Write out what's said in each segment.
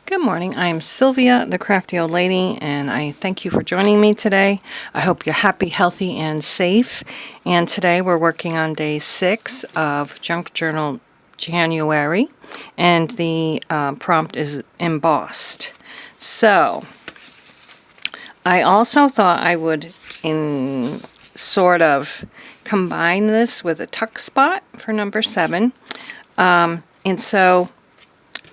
Good morning. I'm Sylvia, the crafty old lady, and I thank you for joining me today. I hope you're happy, healthy, and safe. And today we're working on day 6 of Junk Journal January, and the prompt is embossed. So I also thought I would sort of combine this with a tuck spot for number 7. And so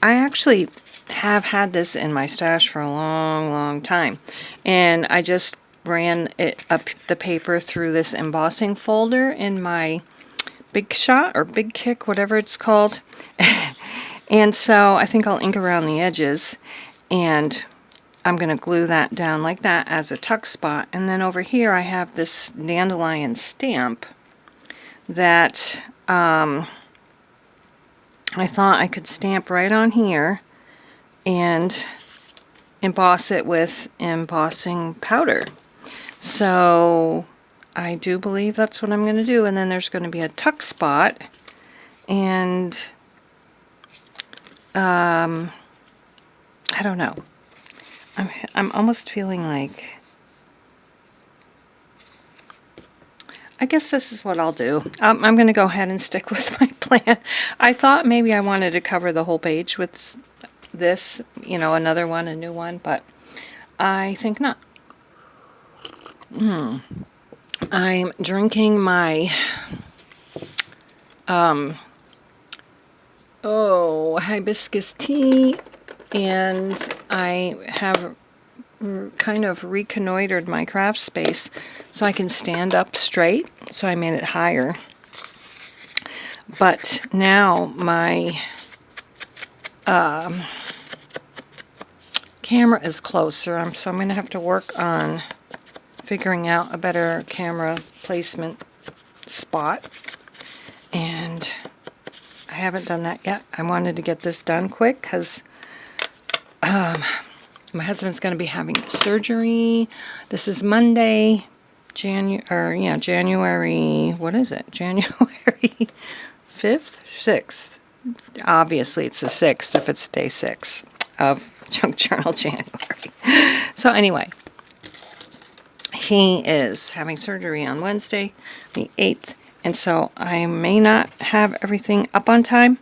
I actually have had this in my stash for a long time, and I just ran it up the paper through this embossing folder in my Big Shot or Big Kick, whatever it's called. And so I think I'll ink around the edges, and I'm going to glue that down like that as a tuck spot. And then over here I have this dandelion stamp that I thought I could stamp right on here and emboss it with embossing powder. So I do believe that's what I'm going to do. And then there's going to be a tuck spot, and I don't know. I'm almost feeling like, I guess this is what I'll do. I'm going to go ahead and stick with my plan. I thought maybe I wanted to cover the whole page with this, you know, another one, a new one, but I think not. I'm drinking my hibiscus tea, and I have kind of reconnoitered my craft space so I can stand up straight, so I made it higher. But now my camera is closer, so I'm going to have to work on figuring out a better camera placement spot, and I haven't done that yet. I wanted to get this done quick because my husband's going to be having surgery. This is Monday, January, what is it? January 5th? 6th. Obviously it's the 6th if it's day 6 of Junk Journal January. So anyway, he is having surgery on Wednesday, the 8th, and so I may not have everything up on time.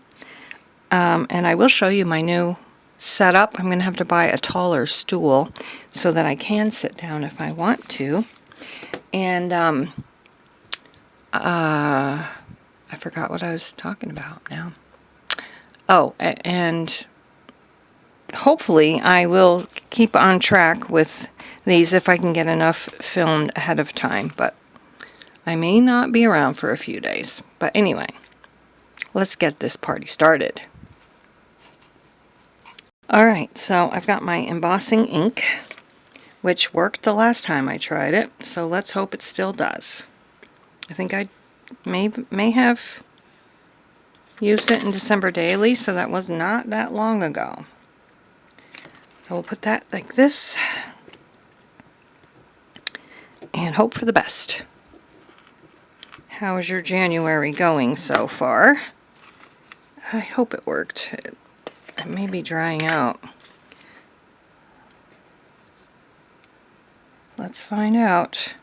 And I will show you my new setup. I'm going to have to buy a taller stool so that I can sit down if I want to. And I forgot what I was talking about now. Oh, and hopefully I will keep on track with these if I can get enough filmed ahead of time, but I may not be around for a few days. But anyway, let's get this party started. Alright, so I've got my embossing ink, which worked the last time I tried it, so let's hope it still does. I think I may have used it in December Daily, so that was not that long ago. So we'll put that like this and hope for the best. How is your January going so far? I hope it worked. It may be drying out. Let's find out.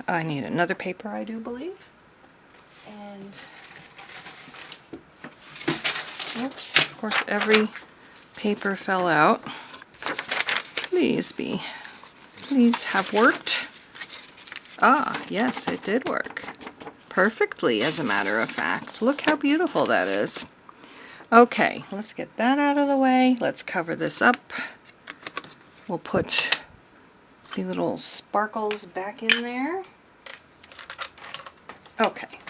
I need another paper, I do believe. And oops, of course every paper fell out. Please have worked. Ah, yes, it did work. Perfectly, as a matter of fact. Look how beautiful that is. Okay, let's get that out of the way. Let's cover this up. We'll put the little sparkles back in there. Okay,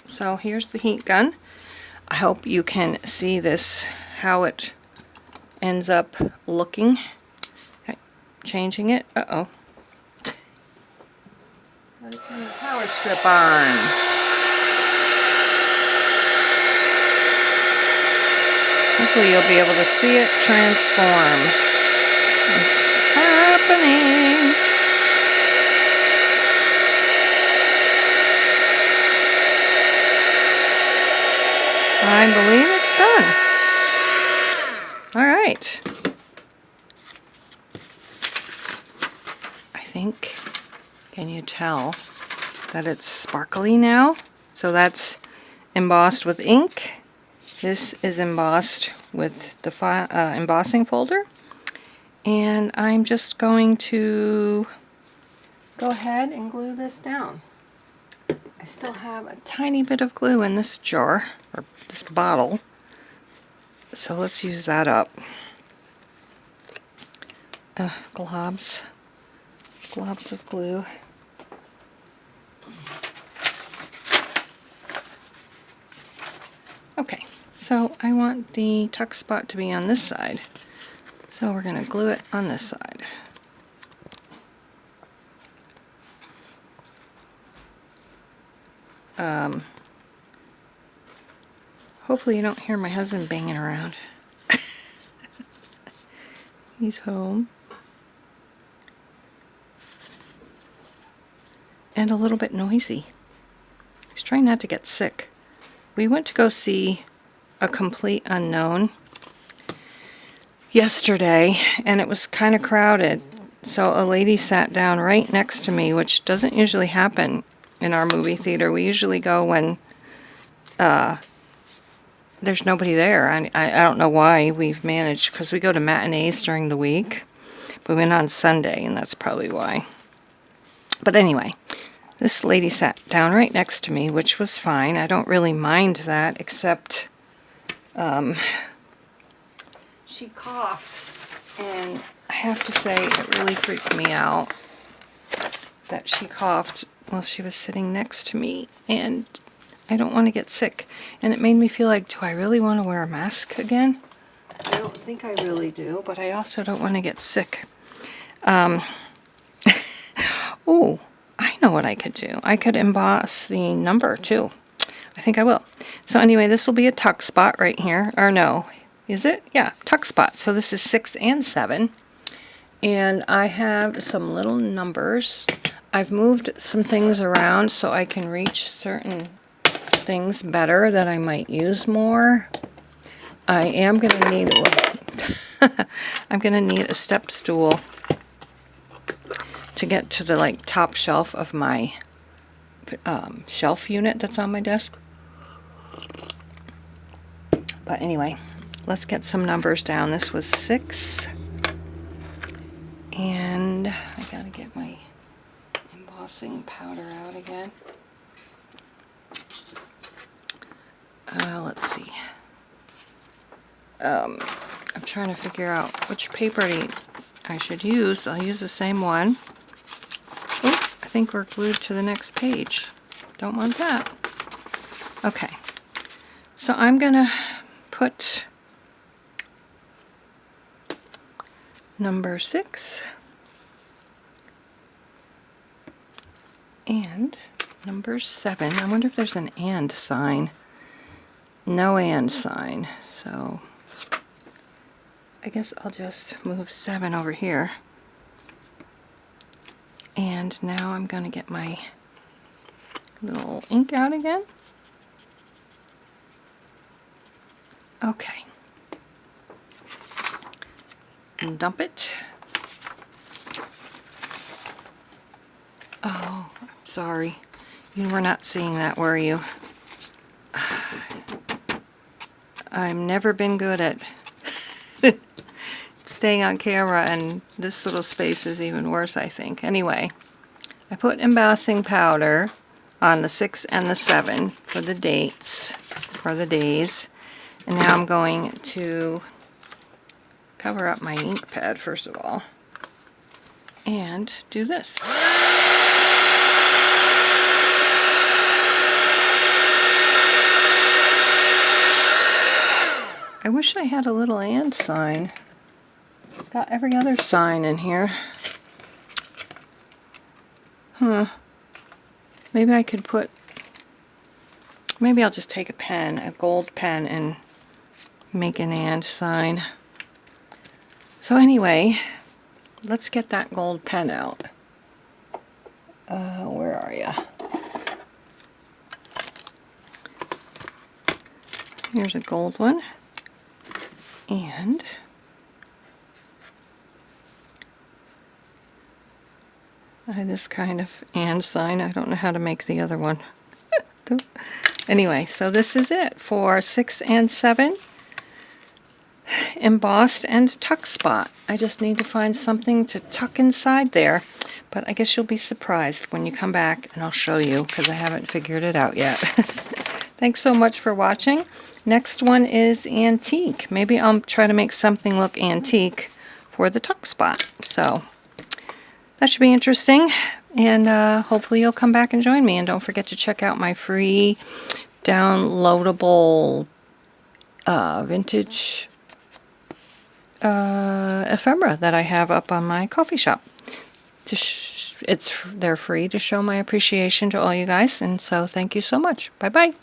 so here's the heat gun. I hope you can see this, how it ends up looking. Okay, changing it. Uh-oh. Gotta turn the power strip on. Hopefully you'll be able to see it transform. It's happening. I believe it's done. All right. right. I think, can you tell that it's sparkly now? So that's embossed with ink. This is embossed with the embossing folder. And I'm just going to go ahead and glue this down. I still have a tiny bit of glue in this jar, or this bottle. So let's use that up. Globs of glue. Okay, so I want the tuck spot to be on this side. So we're going to glue it on this side. Hopefully you don't hear my husband banging around. He's home. And a little bit noisy. He's trying not to get sick. We went to go see A Complete Unknown yesterday, and it was kind of crowded. So a lady sat down right next to me, which doesn't usually happen in our movie theater. We usually go when there's nobody there. I don't know why we've managed, because we go to matinees during the week. We went on Sunday, and that's probably why. But anyway, this lady sat down right next to me, which was fine. I don't really mind that, except she coughed, and I have to say it really freaked me out that she coughed while she was sitting next to me, and I don't want to get sick. And it made me feel like, do I really want to wear a mask again? I don't think I really do, but I also don't want to get sick. Oh, I know what I could do. I could emboss the number too. I think I will. So anyway, this will be a tuck spot right here. Or no, is it? Yeah, tuck spot. So this is 6 and 7. And I have some little numbers. I've moved some things around so I can reach certain things better that I might use more. I am going to need I'm going to need a step stool to get to the top shelf of my shelf unit that's on my desk. But anyway, let's get some numbers down. This was 6, and I gotta get my embossing powder out again. Let's see. I'm trying to figure out which paper I should use. I'll use the same one. Oh, I think we're glued to the next page. Don't want that. Okay. So I'm gonna put number 6 and number 7. I wonder if there's an and sign. No and sign. So I guess I'll just move 7 over here. And now I'm going to get my little ink out again. Okay. And dump it. Oh, I'm sorry. You were not seeing that, were you? I've never been good at staying on camera, and this little space is even worse, I think. Anyway, I put embossing powder on the 6 and the 7 for the dates, for the days. And now I'm going to cover up my ink pad first of all and do this. I wish I had a little and sign. Got every other sign in here. Maybe I could put, maybe I'll just take a pen, a gold pen, and make an and sign. So anyway, let's get that gold pen out. Where are you? Here's a gold one. And This kind of and sign. I don't know how to make the other one. Anyway, so this is it for 6 and 7. Embossed and tuck spot. I just need to find something to tuck inside there, but I guess you'll be surprised when you come back and I'll show you because I haven't figured it out yet. Thanks so much for watching. Next one is antique. Maybe I'll try to make something look antique for the tuck spot. So that should be interesting, and hopefully you'll come back and join me. And don't forget to check out my free downloadable vintage ephemera that I have up on my coffee shop. They're free to show my appreciation to all you guys, and so thank you so much. Bye bye.